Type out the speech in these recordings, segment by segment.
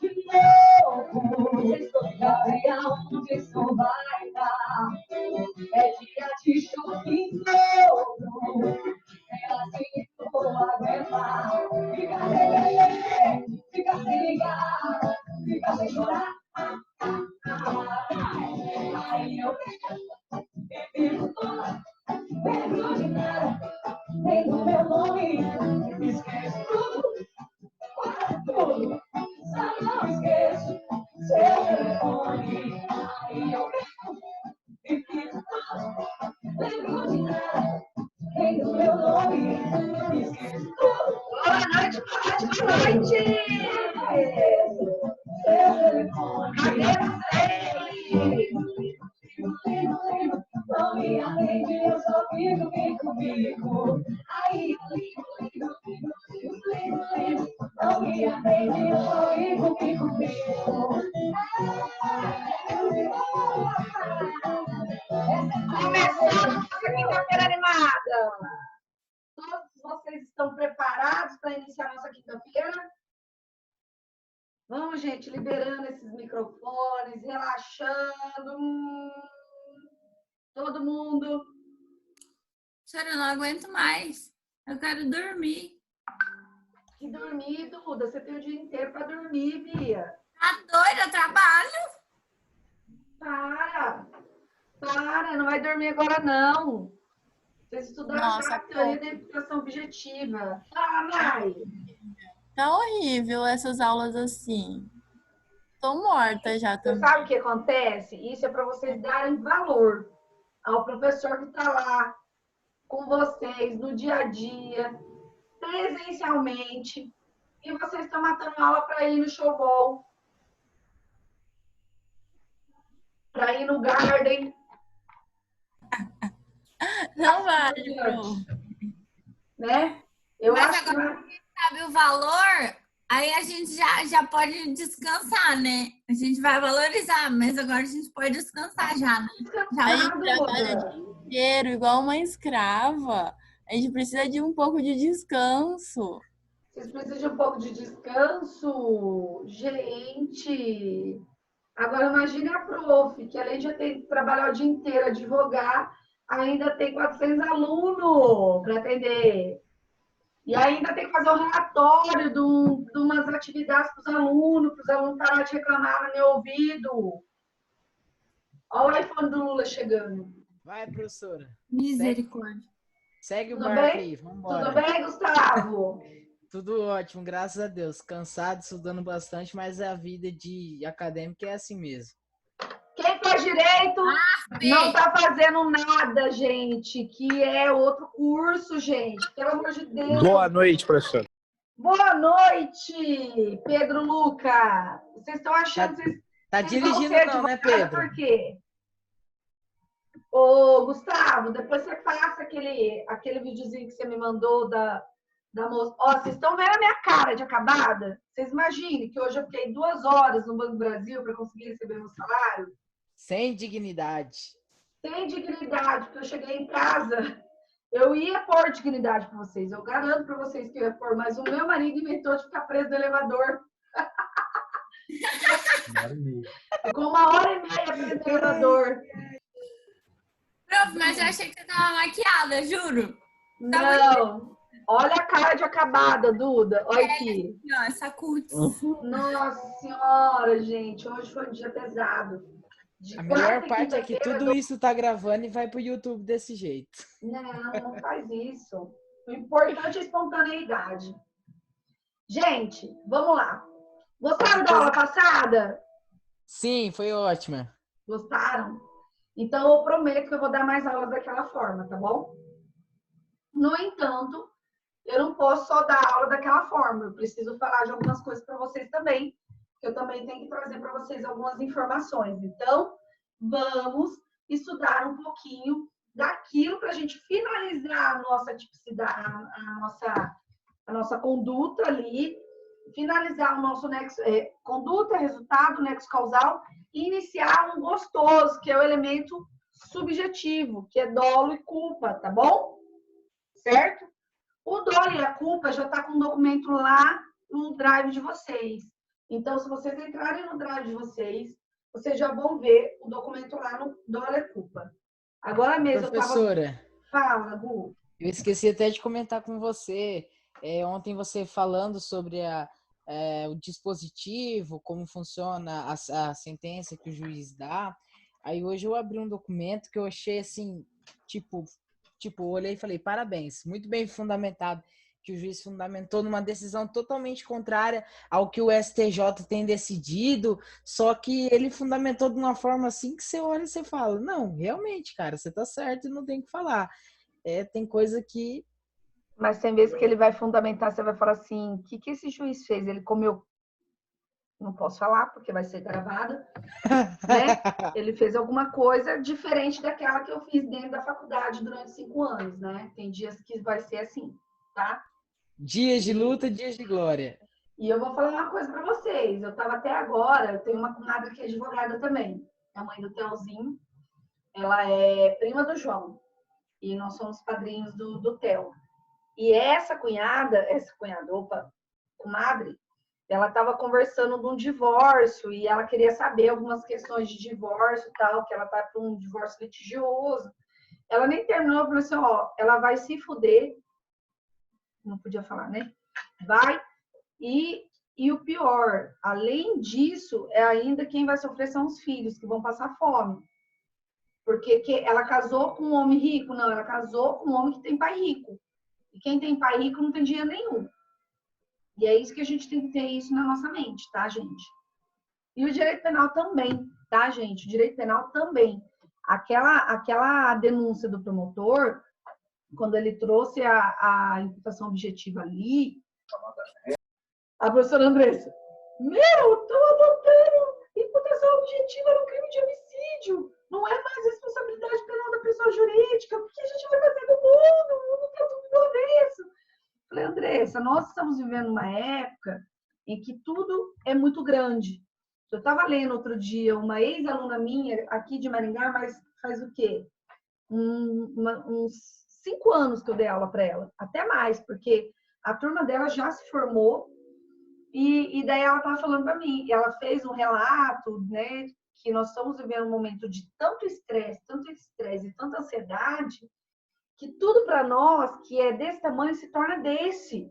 de novo. Estou onde só vai dar. É dia de choque novo. É assim que vou aguentar. Fica sem ligar, fica sem chorar. Aí eu vivo toda, lembro de nada, nem do meu nome, esqueço tudo, quase tudo, só não esqueço seu telefone. Aí eu vivo toda, lembro de nada, nem do meu nome, esqueço tudo. Boa noite, boa noite! Seu telefone, cadê você? Não me atende, eu só fico. Aí eu ligo. Não me atende, eu só fico. Começando nossa quinta-feira animada. Todos vocês estão preparados para iniciar nossa quinta-feira? Vamos, gente, liberando esses microfones, relaxando. Todo mundo. Senhora, eu não aguento mais. Eu quero dormir. Que dormir, Duda? Você tem o dia inteiro para dormir, Bia. Tá doida? Eu trabalho? Para, não vai dormir agora, não. Vocês estudaram a teoria da educação objetiva. Vai! Tá horrível essas aulas assim. Tô morta já também. Você sabe o que acontece? Isso é para vocês darem valor ao professor que está lá com vocês no dia a dia, presencialmente, e vocês estão matando aula para ir no showball, para ir no garden. Não vai, Pro. Né? Eu Mas acho agora que que sabe o valor, aí a gente já pode descansar, né? A gente vai valorizar, mas agora a gente pode descansar já, né? A gente trabalha o dia inteiro, igual uma escrava. A gente precisa de um pouco de descanso. Vocês precisam de um pouco de descanso? Gente! Agora imagine a prof, que além de ter que trabalhar o dia inteiro, advogar, ainda tem 400 alunos para atender. E ainda tem que fazer um relatório de umas atividades para os alunos parar de reclamar no meu ouvido. Olha o iPhone do Lula chegando. Vai, professora. Misericórdia. Segue o barco aí, vamos embora. Tudo bem, Gustavo? Tudo ótimo, graças a Deus. Cansado, estudando bastante, mas a vida de acadêmico é assim mesmo. Quem faz direito não está fazendo nada, gente, que é outro curso, gente. Pelo amor de Deus. Boa noite, professor. Boa noite, Pedro Luca. Vocês estão achando que tá dirigindo não, né, Pedro? Por quê? Ô, Gustavo, depois você passa aquele videozinho que você me mandou da moça. Ó, vocês estão vendo a minha cara de acabada? Vocês imaginem que hoje eu fiquei 2 horas no Banco do Brasil para conseguir receber meu salário? Sem dignidade. Sem dignidade, porque eu cheguei em casa, eu ia pôr dignidade para vocês. Eu garanto para vocês que eu ia pôr, mas o meu marido inventou de ficar preso no elevador. Ficou 1h30 preso no elevador. Prof, mas eu achei que você tava maquiada, juro. Não. Olha a cara de acabada, Duda. Olha aqui. Essa cutis. Nossa senhora, gente. Hoje foi um dia pesado. A melhor parte é que tudo isso tá gravando e vai pro YouTube desse jeito. Não faz isso. O importante é a espontaneidade. Gente, vamos lá. Gostaram da aula passada? Sim, foi ótima. Gostaram? Então, eu prometo que eu vou dar mais aulas daquela forma, tá bom? No entanto, eu não posso só dar aula daquela forma. Eu preciso falar de algumas coisas para vocês também. Eu também tenho que trazer para vocês algumas informações. Então, vamos estudar um pouquinho daquilo para a gente finalizar a nossa tipicidade, a nossa conduta ali, finalizar o nosso nexo, conduta, resultado, nexo causal, e iniciar um gostoso, que é o elemento subjetivo, que é dolo e culpa, tá bom? Certo? O dolo e a culpa já está com o documento lá no drive de vocês. Então, se vocês entrarem no drive de vocês já vão ver o documento lá no Dólar Culpa. Agora mesmo Professora, Fala, Gu. eu esqueci até de comentar com você, ontem você falando sobre o dispositivo, como funciona a sentença que o juiz dá. Aí hoje eu abri um documento que eu achei assim, tipo, olhei e falei, parabéns, muito bem fundamentado, que o juiz fundamentou numa decisão totalmente contrária ao que o STJ tem decidido, só que ele fundamentou de uma forma assim que você olha e você fala, não, realmente, cara, você tá certo e não tem o que falar. Tem coisa que... Mas tem vezes que ele vai fundamentar, você vai falar assim, o que esse juiz fez? Ele comeu... Não posso falar, porque vai ser gravado, né? Ele fez alguma coisa diferente daquela que eu fiz dentro da faculdade durante 5 anos, né? Tem dias que vai ser assim, tá? Dias de luta, dias de glória. E eu vou falar uma coisa para vocês. Eu estava até agora, eu tenho uma comadre que é advogada também. É a mãe do Theozinho. Ela é prima do João. E nós somos padrinhos do Theo. E essa comadre, ela estava conversando de um divórcio e ela queria saber algumas questões de divórcio e tal, que ela tá para um divórcio litigioso. Ela nem terminou, falou assim, ó, ela vai se fuder. Não podia falar, né? Vai. E o pior, além disso, é ainda quem vai sofrer são os filhos, que vão passar fome. Porque ela casou com um homem rico? Não, ela casou com um homem que tem pai rico. E quem tem pai rico não tem dinheiro nenhum. E é isso que a gente tem que ter isso na nossa mente, tá, gente? E o direito penal também, tá, gente? O direito penal também. Aquela denúncia do promotor, quando ele trouxe a imputação objetiva ali, a professora Andressa, estou adotando imputação objetiva no crime de homicídio. Não é mais responsabilidade penal da pessoa jurídica. O que a gente vai fazer no mundo? O mundo está tudo avesso. Falei, Andressa, nós estamos vivendo uma época em que tudo é muito grande. Eu estava lendo outro dia uma ex-aluna minha aqui de Maringá, mas faz o quê? Uns 5 anos que eu dei aula para ela. Até mais, porque a turma dela já se formou. E daí ela estava falando para mim, ela fez um relato, né, que nós estamos vivendo um momento de tanto estresse e tanta ansiedade, que tudo para nós que é desse tamanho se torna desse,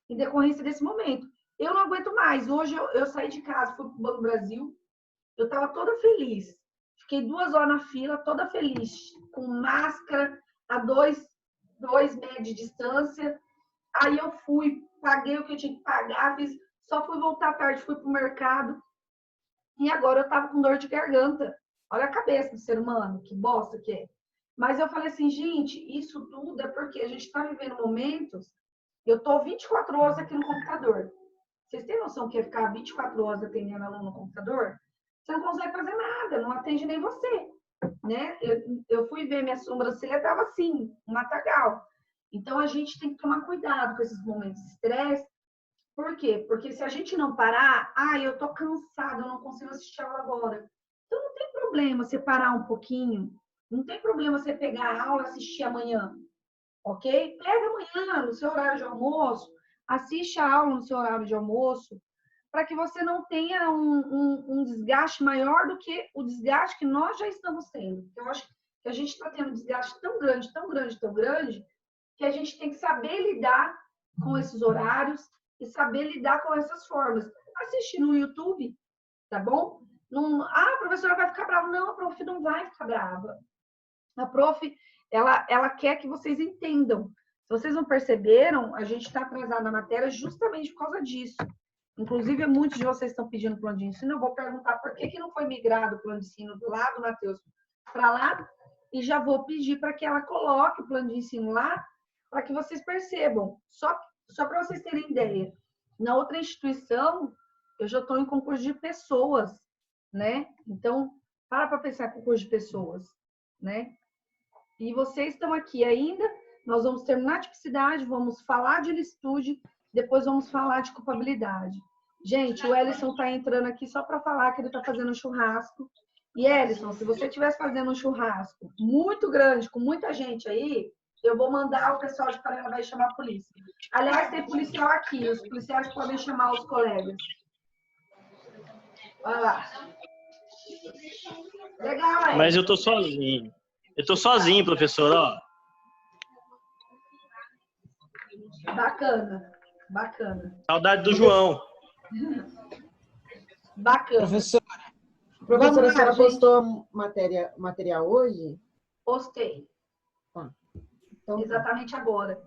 em decorrência desse momento. Eu não aguento mais. Hoje eu saí de casa, fui para o Banco do Brasil, eu estava toda feliz. Fiquei 2 horas na fila, toda feliz, com máscara, a 2 metros de distância. Aí eu fui, paguei o que eu tinha que pagar, só fui voltar tarde, fui para o mercado. E agora eu estava com dor de garganta. Olha a cabeça do ser humano, que bosta que é. Mas eu falei assim, gente, isso tudo é porque a gente está vivendo momentos... Eu estou 24 horas aqui no computador. Vocês têm noção que é ficar 24 horas atendendo aluno no computador? Você não consegue fazer nada, não atende nem você. Né? Eu fui ver, minha sobrancelha estava assim, um matagal. Então, a gente tem que tomar cuidado com esses momentos de estresse. Por quê? Porque se a gente não parar, eu tô cansada, eu não consigo assistir aula agora. Então, não tem problema você parar um pouquinho. Não tem problema você pegar a aula e assistir amanhã. Ok? Pega amanhã, no seu horário de almoço, assiste a aula no seu horário de almoço, para que você não tenha um desgaste maior do que o desgaste que nós já estamos tendo. Eu acho que a gente está tendo um desgaste tão grande, tão grande, tão grande, que a gente tem que saber lidar com esses horários e saber lidar com essas formas. Assistir no YouTube, tá bom? Não, a professora vai ficar brava. Não, a prof não vai ficar brava. A prof, ela quer que vocês entendam. Se vocês não perceberam, a gente está atrasado na matéria justamente por causa disso. Inclusive, muitos de vocês estão pedindo plano de ensino. Eu vou perguntar por que não foi migrado o plano de ensino lá do Matheus para lá. E já vou pedir para que ela coloque o plano de ensino lá, para que vocês percebam. Só para vocês terem ideia. Na outra instituição, eu já estou em concurso de pessoas, né? Então, para pensar em concurso de pessoas, né? E vocês estão aqui ainda, nós vamos terminar a tipicidade, vamos falar de licitude, depois vamos falar de culpabilidade. Gente, o Ellison está entrando aqui só para falar que ele está fazendo um churrasco. E, Ellison, se você estivesse fazendo um churrasco muito grande, com muita gente aí, eu vou mandar o pessoal de Paranavaí chamar a polícia. Aliás, tem policial aqui, os policiais podem chamar os colegas. Olha lá. Legal, é. Mas eu tô sozinho. Eu tô sozinho, professor, ó. Bacana. Bacana. Saudade do João. Bacana. Professora, Vamos lá, A senhora gente. postou material hoje? Postei. Então, Exatamente agora.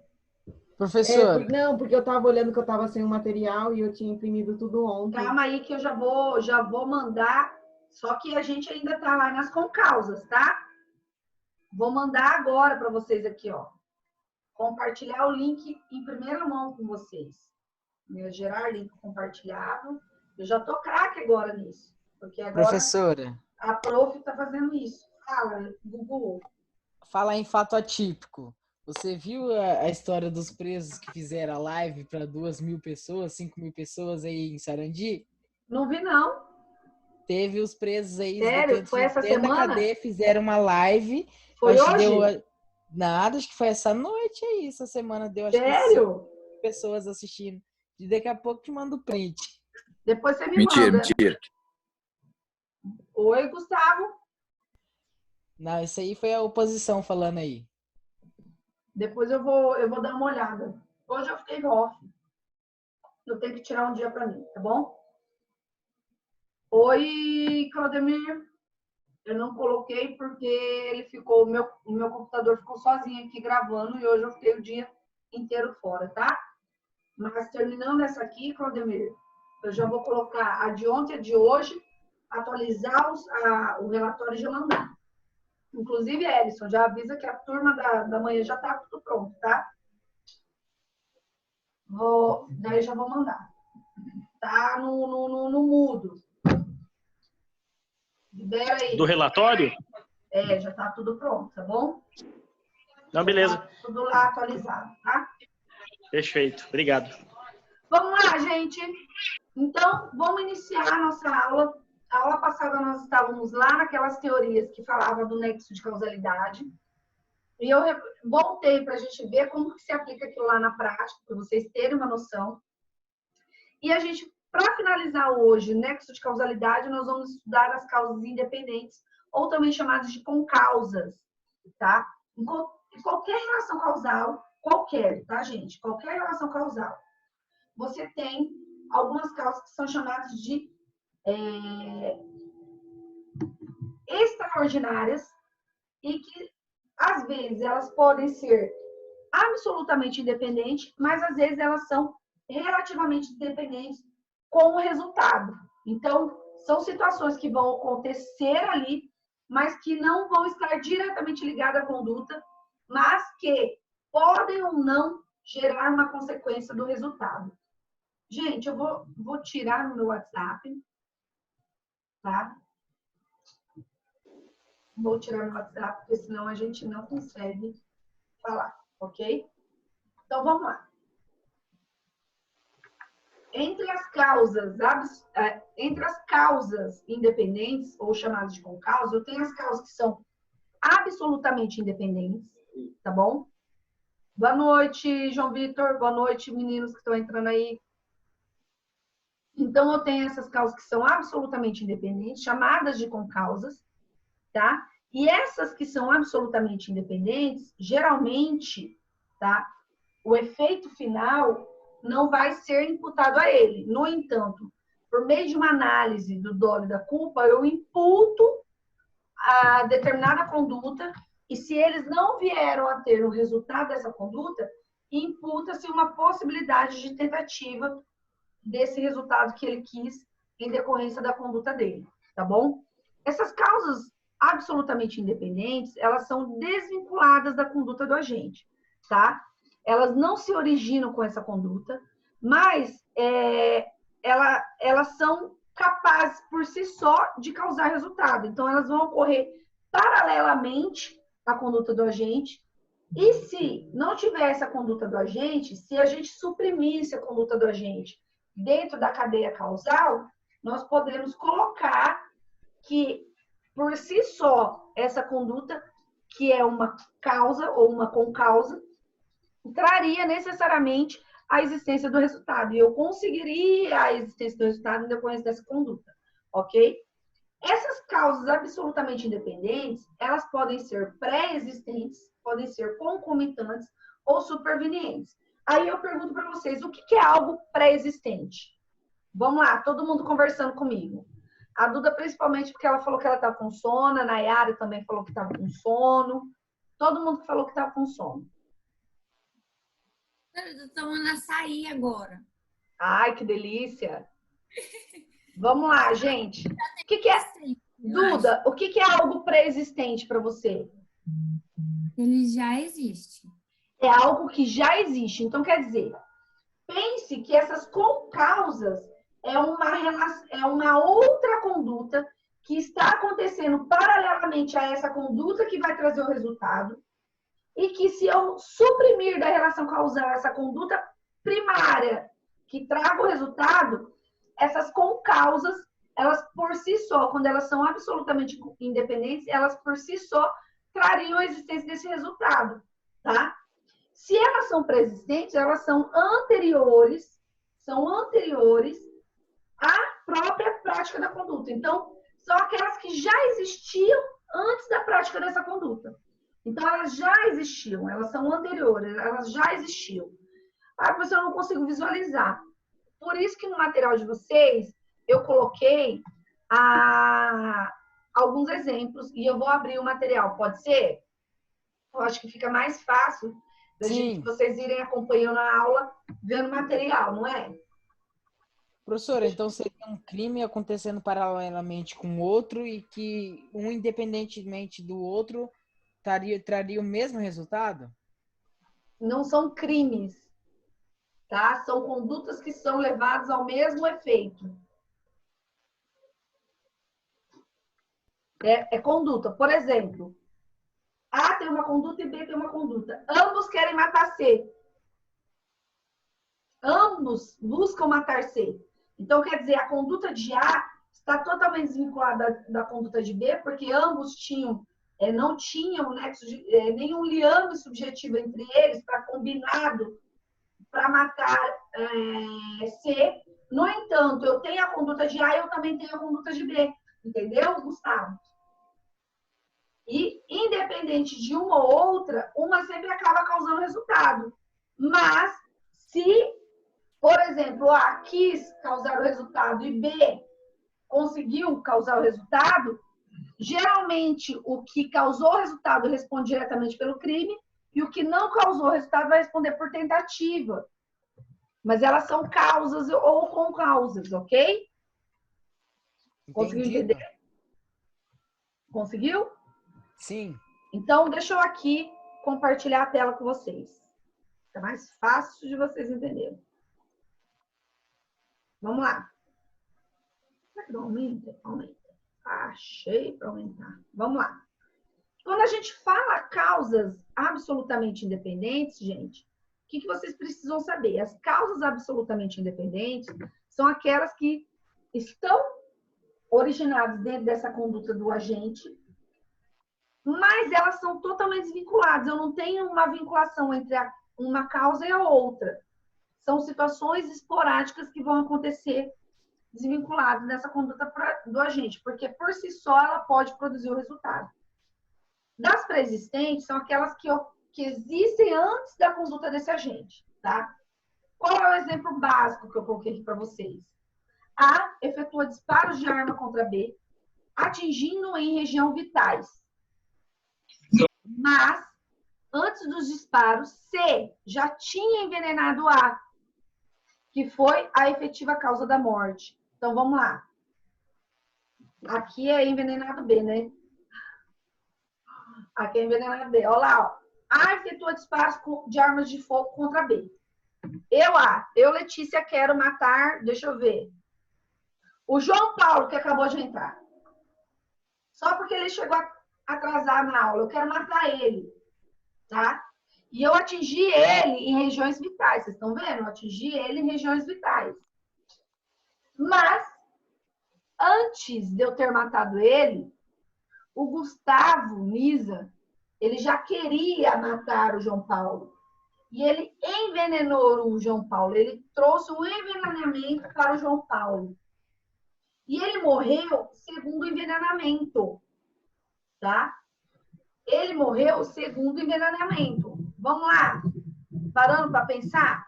professora, não, porque eu estava olhando que eu estava sem o material e eu tinha imprimido tudo ontem. Calma aí que eu já vou mandar. Só que a gente ainda tá lá nas concausas, tá? Vou mandar agora para vocês aqui, ó. Compartilhar o link em primeira mão com vocês. Gerar link compartilhado. Eu já tô craque agora nisso. Porque agora professora, a prof tá fazendo isso. Fala, Google. falar em fato atípico. Você viu a história dos presos que fizeram a live para 2.000 pessoas, 5.000 pessoas aí em Sarandi? Não vi, não. Teve os presos aí, os Sério? detentos Foi essa dentro da semana? cadeia, fizeram uma live. Foi Acho que hoje? deu nada, acho que foi essa noite aí, essa semana deu acho que Sério? 5 pessoas assistindo. E daqui a pouco te mando o print. Depois você me Mentira, manda. mentira. Oi, Gustavo. Não, isso aí foi a oposição falando aí. Depois eu vou dar uma olhada. Hoje eu fiquei off. Eu tenho que tirar um dia para mim, tá bom? Oi, Claudemir. Eu não coloquei porque ele ficou, o meu computador ficou sozinho aqui gravando e hoje eu fiquei o dia inteiro fora, tá? Mas terminando essa aqui, Claudemir, eu já vou colocar a de ontem e a de hoje, atualizar o relatório e já mandar. Inclusive, Ellison, já avisa que a turma da manhã já tá tudo pronto, tá? Daí já vou mandar. Tá no mudo. Libera aí. Do relatório? Já tá tudo pronto, tá bom? Não, beleza. Tá tudo lá atualizado, tá? Perfeito. Obrigado. Vamos lá, gente. Então, vamos iniciar a nossa aula. A aula passada nós estávamos lá naquelas teorias que falavam do nexo de causalidade. E eu voltei para a gente ver como que se aplica aquilo lá na prática, para vocês terem uma noção. E a gente, para finalizar hoje, nexo de causalidade, nós vamos estudar as causas independentes, ou também chamadas de concausas, tá? Em qualquer relação causal, tá, gente? Qualquer relação causal, você tem algumas causas que são chamadas de extraordinárias e que, às vezes, elas podem ser absolutamente independentes, mas, às vezes, elas são relativamente dependentes com o resultado. Então, são situações que vão acontecer ali, mas que não vão estar diretamente ligadas à conduta, mas que podem ou não gerar uma consequência do resultado. Gente, eu vou tirar no meu WhatsApp, tá? Vou tirar no WhatsApp, porque senão a gente não consegue falar, ok? Então, vamos lá. Entre as causas independentes, ou chamadas de concausa, eu tenho as causas que são absolutamente independentes, tá bom? Boa noite, João Vitor. Boa noite, meninos que estão entrando aí. Então, eu tenho essas causas que são absolutamente independentes, chamadas de concausas, tá? E essas que são absolutamente independentes, geralmente, tá? O efeito final não vai ser imputado a ele. No entanto, por meio de uma análise do dolo e da culpa, eu imputo a determinada conduta e se eles não vieram a ter o resultado dessa conduta, imputa-se uma possibilidade de tentativa desse resultado que ele quis em decorrência da conduta dele, tá bom? Essas causas absolutamente independentes, elas são desvinculadas da conduta do agente, tá? Elas não se originam com essa conduta, mas elas são capazes por si só de causar resultado. Então, elas vão ocorrer paralelamente à conduta do agente. E se não tivesse a conduta do agente, se a gente suprimisse a conduta do agente dentro da cadeia causal, nós podemos colocar que, por si só, essa conduta, que é uma causa ou uma concausa, traria necessariamente a existência do resultado. E eu conseguiria a existência do resultado em decorrência dessa conduta. ok? Essas causas absolutamente independentes, elas podem ser pré-existentes, podem ser concomitantes ou supervenientes. Aí eu pergunto para vocês, o que é algo pré-existente? Vamos lá, todo mundo conversando comigo. A Duda, principalmente, porque ela falou que ela estava com sono, a Nayara também falou que estava com sono. Todo mundo falou que estava com sono. Eu tô tomando açaí agora. Ai, que delícia! Vamos lá, gente. O que é, Duda, o que é algo pré-existente para você? Ele já existe. É algo que já existe. Então, quer dizer, pense que essas concausas é uma outra conduta que está acontecendo paralelamente a essa conduta que vai trazer o resultado e que se eu suprimir da relação causal essa conduta primária que traga o resultado, essas concausas, elas por si só, quando elas são absolutamente independentes, elas por si só trariam a existência desse resultado, tá? Se elas são pré-existentes, elas são anteriores à própria prática da conduta. Então, são aquelas que já existiam antes da prática dessa conduta. Então, elas já existiam, elas são anteriores, elas já existiam. Ah, professor, eu não consigo visualizar. Por isso que no material de vocês, eu coloquei alguns exemplos e eu vou abrir o material. Pode ser? Eu acho que fica mais fácil da gente, vocês irem acompanhando a aula, vendo o material, não é? Professora, então seria um crime acontecendo paralelamente com o outro e que um, independentemente do outro, traria o mesmo resultado? Não são crimes, tá? São condutas que são levadas ao mesmo efeito. É conduta. Por exemplo, A tem uma conduta e B tem uma conduta. Ambos querem matar C. Ambos buscam matar C. Então, quer dizer, a conduta de A está totalmente desvinculada da conduta de B, porque ambos não tinham nenhum liame subjetivo entre eles para combinado para matar C. No entanto, eu tenho a conduta de A e eu também tenho a conduta de B. Entendeu, Gustavo? E, independente de uma ou outra, uma sempre acaba causando resultado. Mas, se, por exemplo, A quis causar o resultado e B conseguiu causar o resultado, geralmente o que causou o resultado responde diretamente pelo crime e o que não causou o resultado vai responder por tentativa. Mas elas são causas ou com causas, ok? Conseguiu entender? Conseguiu? Sim. Então, deixa eu aqui compartilhar a tela com vocês. Fica mais fácil de vocês entenderem. Vamos lá. Será que não aumenta? Aumenta. Achei para aumentar. Vamos lá. Quando a gente fala causas absolutamente independentes, gente, o que vocês precisam saber? As causas absolutamente independentes são aquelas que estão originadas dentro dessa conduta do agente, mas elas são totalmente desvinculadas. Eu não tenho uma vinculação entre uma causa e a outra. São situações esporádicas que vão acontecer desvinculadas dessa conduta do agente, porque por si só ela pode produzir o resultado. Das pré-existentes são aquelas que existem antes da conduta desse agente, tá? Qual é o exemplo básico que eu coloquei aqui para vocês? A efetua disparos de arma contra B, atingindo em região vitais. Mas, antes dos disparos, C já tinha envenenado A, que foi a efetiva causa da morte. Então, vamos lá. Aqui é envenenado B, né? Aqui é envenenado B. Olha lá, ó. A efetua disparos de armas de fogo contra B. Eu, Letícia, quero matar, deixa eu ver, o João Paulo, que acabou de entrar. Só porque ele chegou atrasado na aula, eu quero matar ele, tá? E eu atingi ele em regiões vitais, vocês estão vendo? Eu atingi ele em regiões vitais. Mas, antes de eu ter matado ele, o Gustavo Nisa, ele já queria matar o João Paulo. E ele envenenou o João Paulo. Ele trouxe um envenenamento para o João Paulo. E ele morreu segundo envenenamento, tá? Ele morreu segundo envenenamento. Vamos lá? Parando para pensar?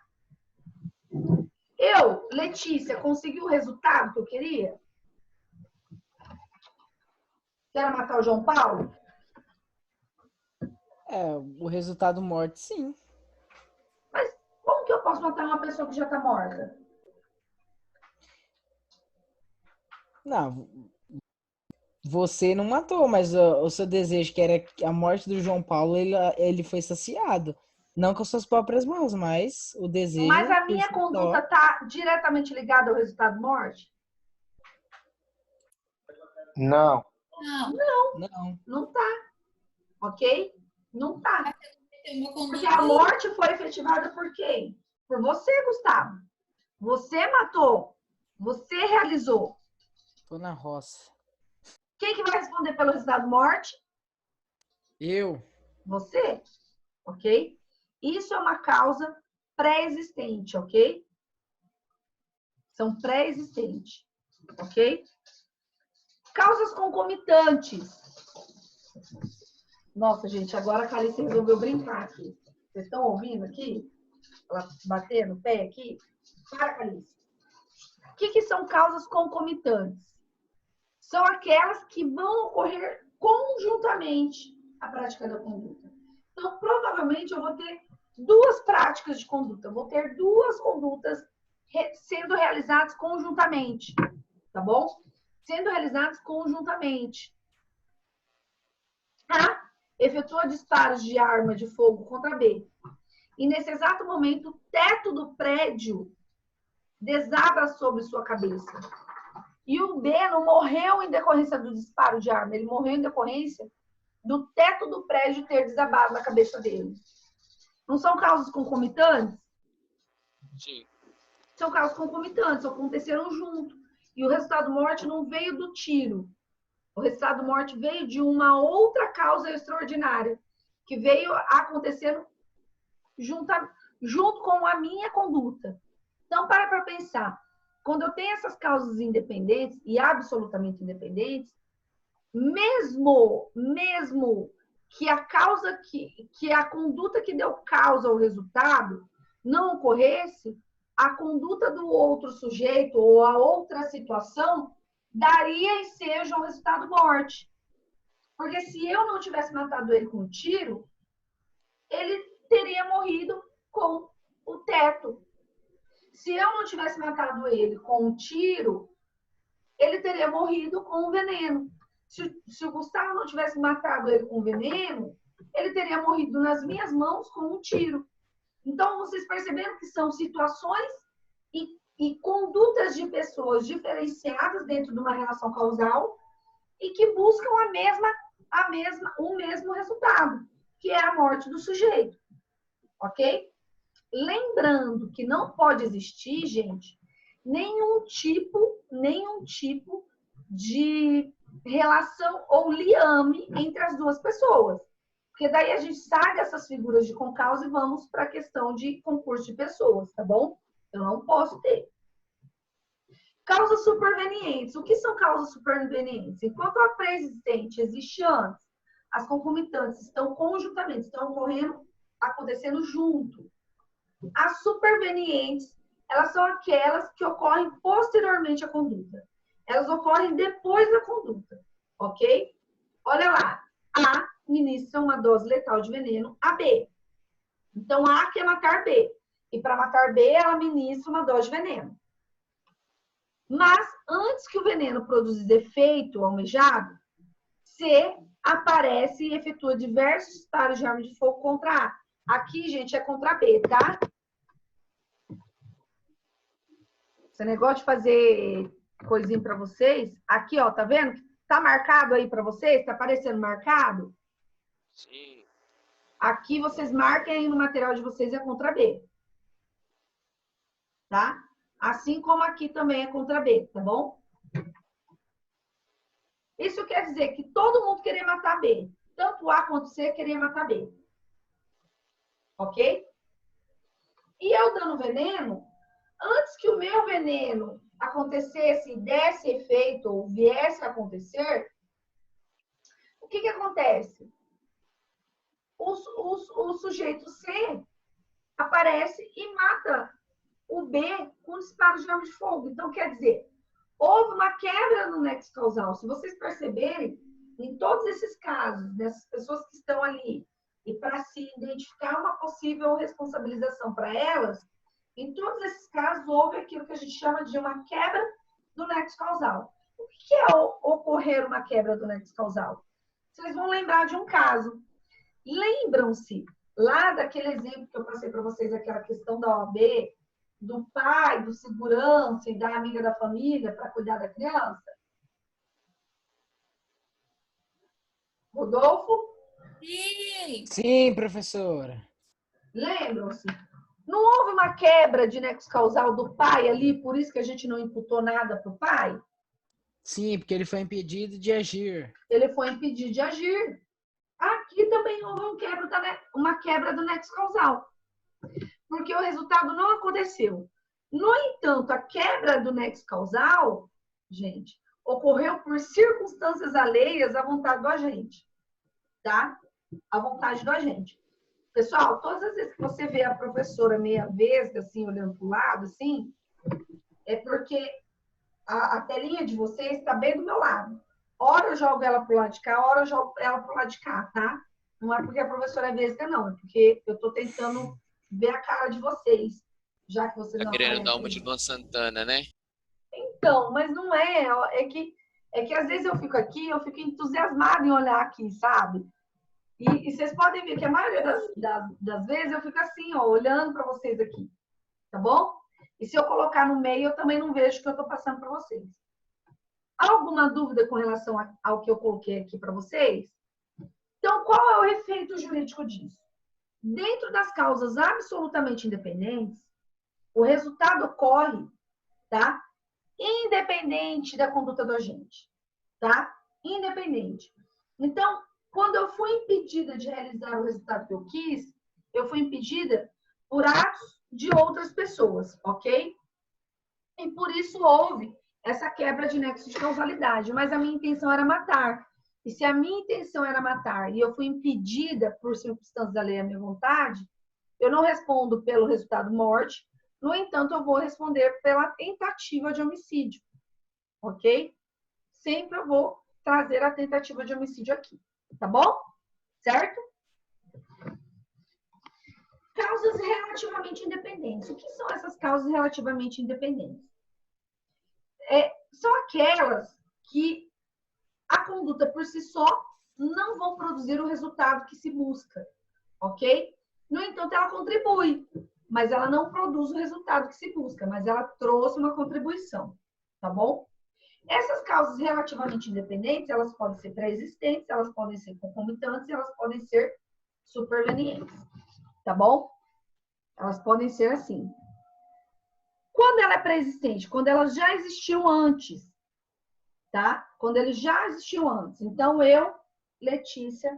Eu, Letícia, consegui o resultado que eu queria? Quero matar o João Paulo? O resultado morte, sim. Mas como que eu posso matar uma pessoa que já está morta? Não, você não matou, mas o seu desejo, que era a morte do João Paulo, ele foi saciado. Não com suas próprias mãos, mas o desejo... Mas a por minha si conduta só. está diretamente ligada ao resultado morte? Não. Não. Não tá. Ok? Não tá. Tem uma Porque conduta. a morte foi efetivada por quem? Por você, Gustavo. Você matou. Você realizou. Tô na roça. Quem que vai responder pelo resultado morte? Eu? Você. Ok? Isso é uma causa pré-existente, ok? São pré-existentes. Ok? Causas concomitantes. Nossa, gente, agora a Calice resolveu brincar aqui. Vocês estão ouvindo aqui? Ela bater no pé aqui? Para, Calice. O que são causas concomitantes? São aquelas que vão ocorrer conjuntamente a prática da conduta. Então, provavelmente, eu vou ter duas práticas de conduta. Eu vou ter duas condutas sendo realizadas conjuntamente. Tá bom? Sendo realizadas conjuntamente. A efetua disparos de arma de fogo contra B. E nesse exato momento, o teto do prédio desaba sobre sua cabeça. E o B não morreu em decorrência do disparo de arma, ele morreu em decorrência do teto do prédio ter desabado na cabeça dele. Não são causas concomitantes? Sim. São causas concomitantes, aconteceram junto. E o resultado morte não veio do tiro. O resultado morte veio de uma outra causa extraordinária, que veio acontecendo junto com a minha conduta. Então, para pensar. Quando eu tenho essas causas independentes e absolutamente independentes, mesmo que a causa que a conduta que deu causa ao resultado não ocorresse, a conduta do outro sujeito ou a outra situação daria e seja um resultado morte. Porque se eu não tivesse matado ele com um tiro, ele teria morrido com o teto. Se eu não tivesse matado ele com um tiro, ele teria morrido com um veneno. Se o Gustavo não tivesse matado ele com veneno, ele teria morrido nas minhas mãos com um tiro. Então, vocês perceberam que são situações e condutas de pessoas diferenciadas dentro de uma relação causal e que buscam o mesmo resultado, que é a morte do sujeito. Ok? Lembrando que não pode existir, gente, nenhum tipo de relação ou liame entre as duas pessoas. Porque daí a gente sai dessas figuras de concausa e vamos para a questão de concurso de pessoas, tá bom? Eu não posso ter. Causas supervenientes. O que são causas supervenientes? Enquanto a pré-existente existe antes, as concomitantes estão conjuntamente, estão acontecendo junto. As supervenientes, elas são aquelas que ocorrem posteriormente à conduta. Elas ocorrem depois da conduta, ok? Olha lá, A ministra uma dose letal de veneno a B. Então, A quer matar B. E para matar B, ela ministra uma dose de veneno. Mas, antes que o veneno produza efeito almejado, C aparece e efetua diversos disparos de arma de fogo contra A. Aqui, gente, é contra B, tá? Esse negócio de fazer coisinha para vocês. Aqui, ó, tá vendo? Tá marcado aí para vocês? Tá aparecendo marcado? Sim. Aqui vocês marquem aí no material de vocês é contra B. Tá? Assim como aqui também é contra B, tá bom? Isso quer dizer que todo mundo queria matar B. Tanto A quanto C queria matar B. Ok? E eu dando veneno, antes que o meu veneno acontecesse, desse efeito, ou viesse a acontecer, o que acontece? O sujeito C aparece e mata o B com disparo de arma de fogo. Então, quer dizer, houve uma quebra no nexo causal. Se vocês perceberem, em todos esses casos, dessas pessoas que estão ali, e para se identificar uma possível responsabilização para elas, em todos esses casos, houve aquilo que a gente chama de uma quebra do nexo causal. O que é ocorrer uma quebra do nexo causal? Vocês vão lembrar de um caso. Lembram-se lá daquele exemplo que eu passei para vocês, aquela questão da OAB, do pai, do segurança e da amiga da família para cuidar da criança? Rodolfo? Sim. Sim, professora. Lembram-se? Não houve uma quebra de nexo causal do pai ali, por isso que a gente não imputou nada para o pai? Sim, porque ele foi impedido de agir. Ele foi impedido de agir. Aqui também houve uma quebra do nexo causal, porque o resultado não aconteceu. No entanto, a quebra do nexo causal, gente, ocorreu por circunstâncias alheias à vontade do agente, tá? À vontade do agente. Pessoal, todas as vezes que você vê a professora meia vesga, assim, olhando para o lado, assim, é porque a telinha de vocês está bem do meu lado. Ora eu jogo ela pro lado de cá, ora eu jogo ela pro lado de cá, tá? Não é porque a professora é vesga, não. É porque eu tô tentando ver a cara de vocês. Já que vocês não querendo dar aparecem. uma de Luan Santana, né? Então, mas não é. É que às vezes eu fico aqui, eu fico entusiasmada em olhar aqui, sabe? E vocês podem ver que a maioria das vezes eu fico assim, ó, olhando para vocês aqui. Tá bom? E se eu colocar no meio, eu também não vejo o que eu tô passando para vocês. Alguma dúvida com relação ao que eu coloquei aqui para vocês? Então, qual é o efeito jurídico disso? Dentro das causas absolutamente independentes, o resultado ocorre, tá? Independente da conduta do agente, tá? Independente. Então, quando eu fui impedida de realizar o resultado que eu quis, eu fui impedida por atos de outras pessoas, ok? E por isso houve essa quebra de nexo de causalidade, mas a minha intenção era matar. E se a minha intenção era matar e eu fui impedida por circunstâncias alheias à minha vontade, eu não respondo pelo resultado morte, no entanto, eu vou responder pela tentativa de homicídio, ok? Sempre eu vou trazer a tentativa de homicídio aqui, tá bom? Certo? Causas relativamente independentes. O que são essas causas relativamente independentes? São aquelas que a conduta por si só não vão produzir o resultado que se busca, ok? No entanto, ela contribui, mas ela não produz o resultado que se busca, mas ela trouxe uma contribuição, tá bom? Essas causas relativamente independentes, elas podem ser pré-existentes, elas podem ser concomitantes, elas podem ser supervenientes, tá bom? Elas podem ser assim. Quando ela é pré-existente? Quando ela já existiu antes, tá? Quando ele já existiu antes. Então, eu, Letícia,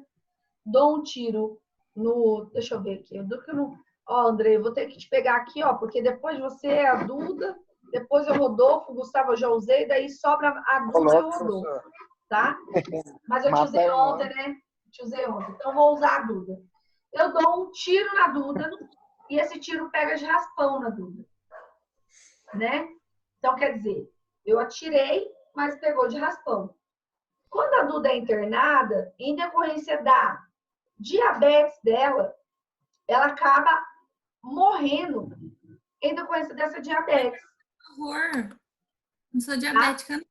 dou um tiro no... Deixa eu ver aqui. Eu dou que no... Ó, André, eu vou ter que te pegar aqui, ó, porque depois você é a Duda, depois é o Rodolfo, o Gustavo eu já usei, daí sobra a Duda e o Rodolfo, tá? Mas eu te usei ontem, né? Te usei ontem. Então, vou usar a Duda. Eu dou um tiro na Duda e esse tiro pega de raspão na Duda, né? Então, quer dizer, eu atirei, mas pegou de raspão. Quando a Duda é internada, em decorrência da diabetes dela, ela acaba morrendo em decorrência dessa diabetes. Horror. Não sou diabética, não.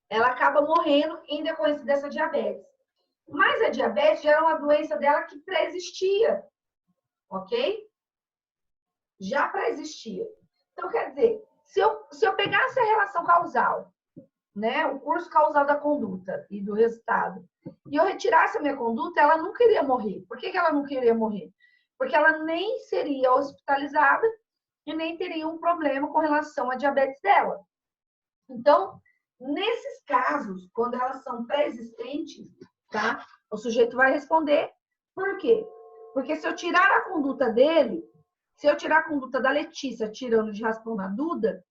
Ela acaba morrendo em decorrência dessa diabetes. Mas a diabetes já era uma doença dela que pré-existia, ok? Já pré-existia. Então, quer dizer, se eu pegasse a relação causal, né, o curso causal da conduta e do resultado, e eu retirasse a minha conduta, ela não queria morrer. Por que ela não queria morrer? Porque ela nem seria hospitalizada e nem teria um problema com relação à diabetes dela. Então, nesses casos, quando elas são pré-existentes, tá? O sujeito vai responder. Por quê? Porque se eu tirar a conduta dele, se eu tirar a conduta da Letícia tirando de raspão na Duda,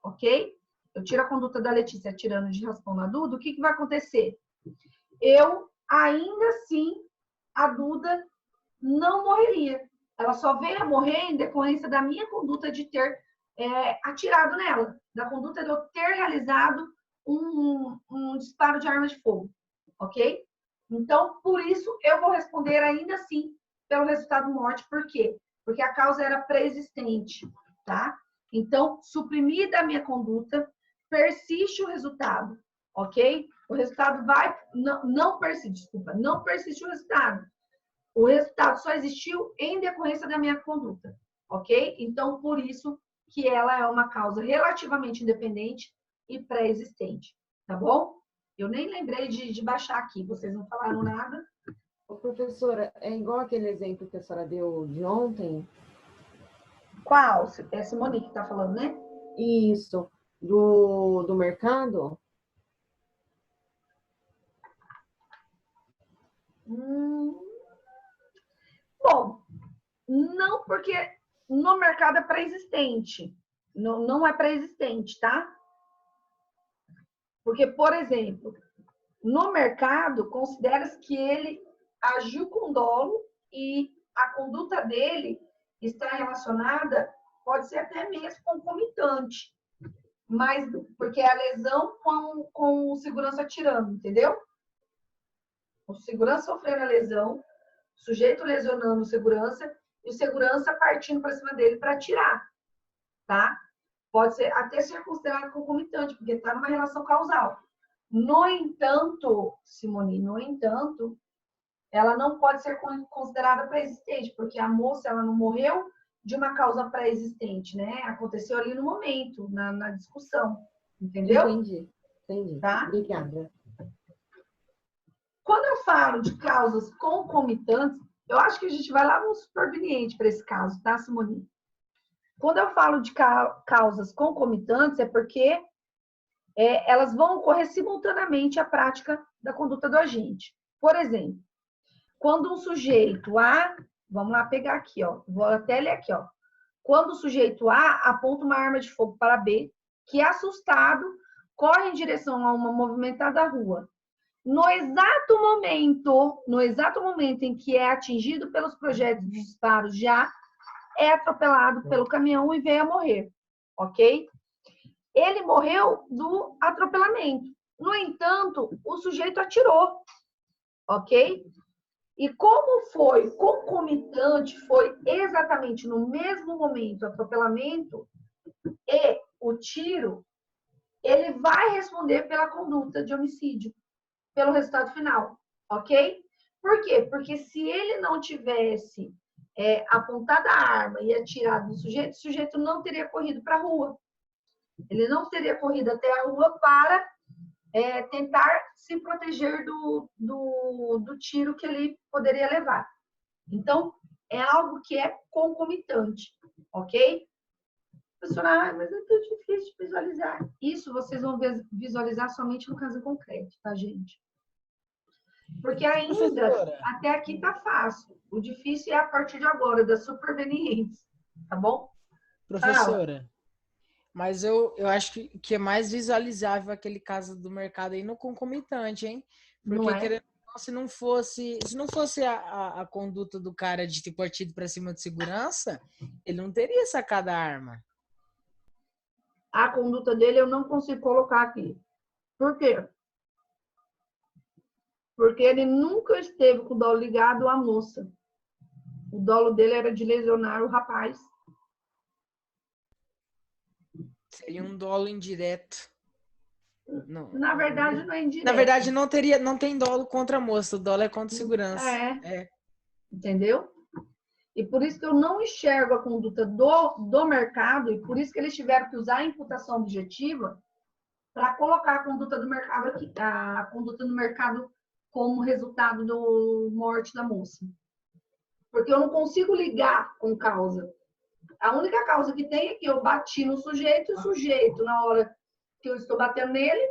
ok? Eu tiro a conduta da Letícia atirando de raspão na Duda, o que vai acontecer? Eu, ainda assim, a Duda não morreria. Ela só veio a morrer em decorrência da minha conduta de ter atirado nela, da conduta de eu ter realizado um disparo de arma de fogo, ok? Então, por isso, eu vou responder ainda assim pelo resultado morte. Por quê? Porque a causa era pré-existente, tá? Então, suprimida a minha conduta, persiste o resultado, ok? O resultado vai... Não persiste o resultado. O resultado só existiu em decorrência da minha conduta, ok? Então, por isso que ela é uma causa relativamente independente e pré-existente, tá bom? Eu nem lembrei de baixar aqui, vocês não falaram nada. Ô, professora, é igual aquele exemplo que a senhora deu de ontem? Qual? É Simone que está falando, né? Isso, do mercado? Bom, não, porque no mercado é pré-existente. Não é pré-existente, tá? Porque, por exemplo, no mercado, considera-se que ele agiu com dolo e a conduta dele está relacionada, pode ser até mesmo concomitante, mas porque é a lesão com o segurança atirando, entendeu? O segurança sofrendo a lesão, o sujeito lesionando o segurança e o segurança partindo para cima dele para atirar, tá? Pode ser até ser considerado concomitante, porque está numa relação causal. No entanto, Simone, ela não pode ser considerada pré-existente, porque a moça ela não morreu de uma causa pré-existente, né? Aconteceu ali no momento, na discussão, entendeu? Entendi. Tá? Obrigada. Quando eu falo de causas concomitantes, eu acho que a gente vai lá no superveniente para esse caso, tá, Simone? Quando eu falo de causas concomitantes, é porque elas vão ocorrer simultaneamente à prática da conduta do agente. Por exemplo, quando um sujeito A, vamos lá pegar aqui, ó, vou até ler aqui, ó. Quando o sujeito A aponta uma arma de fogo para B, que assustado corre em direção a uma movimentada rua. No exato momento em que é atingido pelos projéteis de disparos, já é atropelado pelo caminhão e veio a morrer, ok? Ele morreu do atropelamento. No entanto, o sujeito atirou, ok? E como foi concomitante, foi exatamente no mesmo momento o atropelamento e o tiro, ele vai responder pela conduta de homicídio, pelo resultado final, ok? Por quê? Porque se ele não tivesse apontado a arma e atirado no sujeito, o sujeito não teria corrido para a rua. Ele não teria corrido até a rua para tentar se proteger do tiro que ele poderia levar. Então, é algo que é concomitante, ok? Professora, mas é tão difícil de visualizar. Isso vocês vão visualizar somente no caso concreto, tá, gente? Porque ainda, até aqui tá fácil. O difícil é a partir de agora, das supervenientes, tá bom? Professora, mas eu acho que é mais visualizável aquele caso do mercado aí no concomitante, hein? Porque, querendo ou não, se não fosse a conduta do cara de ter partido para cima de segurança, ele não teria sacado a arma. A conduta dele eu não consigo colocar aqui. Por quê? Porque ele nunca esteve com o dolo ligado à moça. O dolo dele era de lesionar o rapaz. Seria um dolo indireto. Não. Na verdade, não é indireto. Na verdade, não tem dolo contra a moça. O dolo é contra segurança. Entendeu? E por isso que eu não enxergo a conduta do mercado, e por isso que eles tiveram que usar a imputação objetiva para colocar a conduta do mercado aqui, a conduta do mercado como resultado da morte da moça. Porque eu não consigo ligar com causa. A única causa que tem é que eu bati no sujeito, e o sujeito, na hora que eu estou batendo nele,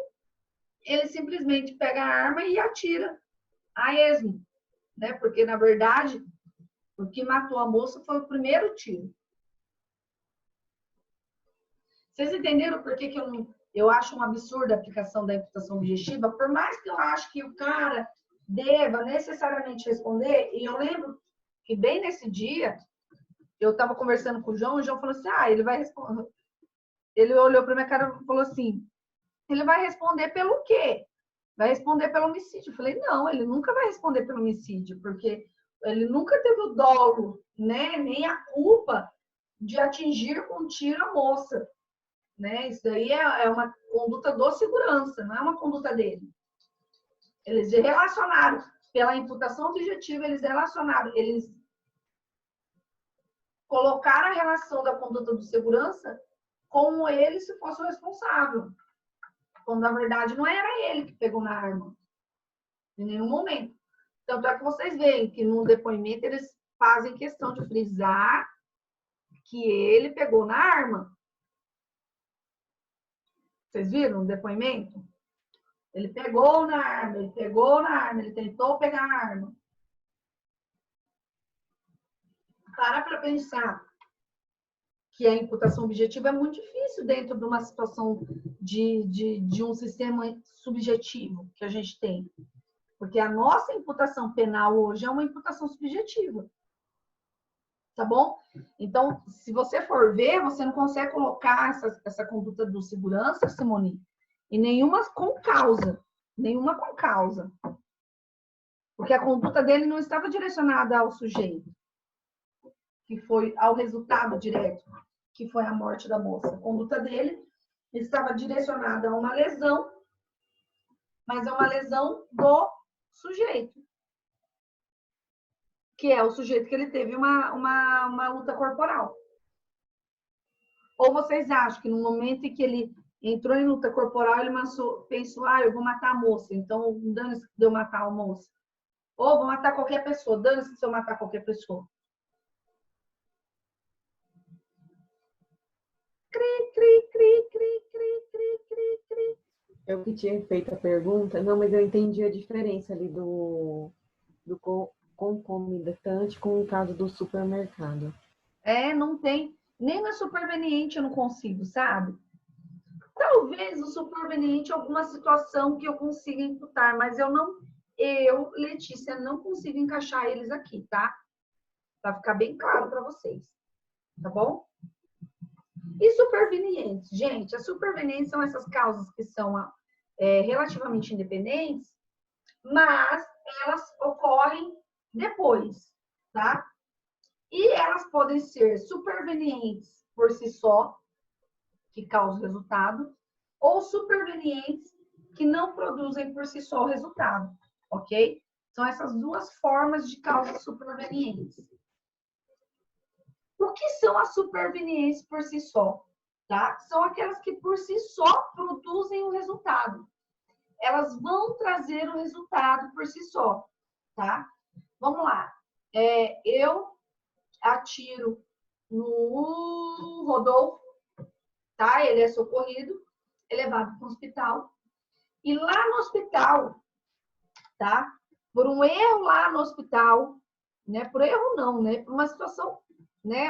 ele simplesmente pega a arma e atira a esmo, né? Porque, na verdade, o que matou a moça foi o primeiro tiro. Vocês entenderam por que eu acho um absurdo a aplicação da imputação objetiva? Por mais que eu acho que o cara deva necessariamente responder, e eu lembro que bem nesse dia, eu estava conversando com o João falou assim, ele vai responder. Ele olhou para minha cara e falou assim, ele vai responder pelo quê? Vai responder pelo homicídio. Eu falei, não, ele nunca vai responder pelo homicídio, porque ele nunca teve o dolo, né, nem a culpa de atingir com tiro a moça. Né? Isso daí é uma conduta do segurança, não é uma conduta dele. Eles relacionaram, pela imputação objetiva, eles colocaram a relação da conduta do segurança como ele se fosse o responsável. Quando, na verdade, não era ele que pegou na arma. Em nenhum momento. Tanto é que vocês veem que no depoimento eles fazem questão de frisar que ele pegou na arma. Vocês viram o depoimento? Ele pegou na arma, ele tentou pegar a arma. Para pensar que a imputação objetiva é muito difícil dentro de uma situação de um sistema subjetivo que a gente tem. Porque a nossa imputação penal hoje é uma imputação subjetiva. Tá bom? Então, se você for ver, você não consegue colocar essa conduta do segurança, Simone, e nenhuma com causa. Nenhuma com causa. Porque a conduta dele não estava direcionada ao sujeito, que foi ao resultado direto, que foi a morte da moça. A conduta dele estava direcionada a uma lesão, mas é uma lesão do sujeito. Que é o sujeito que ele teve uma luta corporal. Ou vocês acham que no momento em que ele entrou em luta corporal, ele pensou, eu vou matar a moça, então dane-se de eu matar a moça. Ou vou matar qualquer pessoa, dane-se se eu matar qualquer pessoa. Cri, cri, cri, cri, cri, cri, cri, cri. Eu que tinha feito a pergunta, não, mas eu entendi a diferença ali do concomitante com o caso do supermercado. Não tem. Nem na superveniente eu não consigo, sabe? Talvez o superveniente alguma situação que eu consiga imputar, mas eu, Letícia, não consigo encaixar eles aqui, tá? Para ficar bem claro para vocês. Tá bom? E supervenientes? Gente, as supervenientes são essas causas que são relativamente independentes, mas elas ocorrem depois, tá? E elas podem ser supervenientes por si só, que causam resultado, ou supervenientes que não produzem por si só o resultado, ok? São essas duas formas de causas supervenientes. O que são as supervenientes por si só? Tá? São aquelas que por si só produzem o resultado. Elas vão trazer o resultado por si só, tá? Vamos lá. Eu atiro no Rodolfo, tá? Ele é socorrido, é levado para o hospital. E lá no hospital, tá? Por um erro lá no hospital, né? Por erro não, né? Por uma situação, né?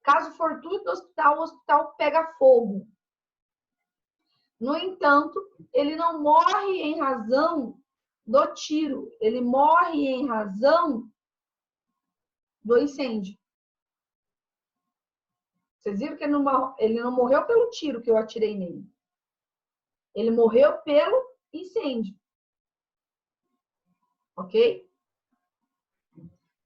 Caso fortuito do hospital, o hospital pega fogo. No entanto, ele não morre em razão do tiro, ele morre em razão do incêndio. Vocês viram que ele não morreu pelo tiro que eu atirei nele. Ele morreu pelo incêndio. Ok?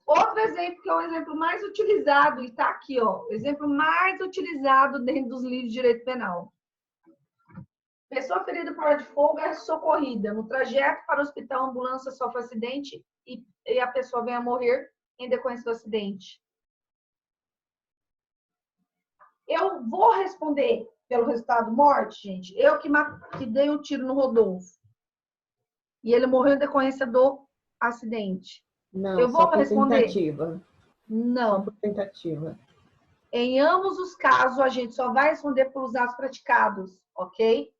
Outro exemplo, que é o exemplo mais utilizado, e está aqui, ó. O exemplo mais utilizado dentro dos livros de direito penal. Pessoa ferida por arma de fogo é socorrida. No trajeto para o hospital, a ambulância sofre acidente e a pessoa vem a morrer em decorrência do acidente. Eu vou responder pelo resultado morte, gente. Eu que dei um tiro no Rodolfo. E ele morreu em decorrência do acidente. Não, eu vou só por responder. Tentativa. Não. Só por tentativa. Em ambos os casos, a gente só vai responder pelos atos praticados, ok?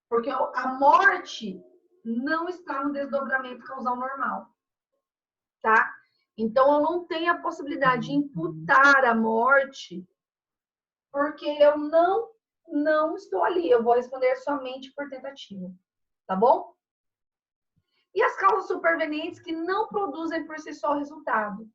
Porque a morte não está no desdobramento causal normal, tá? Então, eu não tenho a possibilidade de imputar a morte porque eu não estou ali. Eu vou responder somente por tentativa, tá bom? E as causas supervenientes que não produzem por si só o resultado.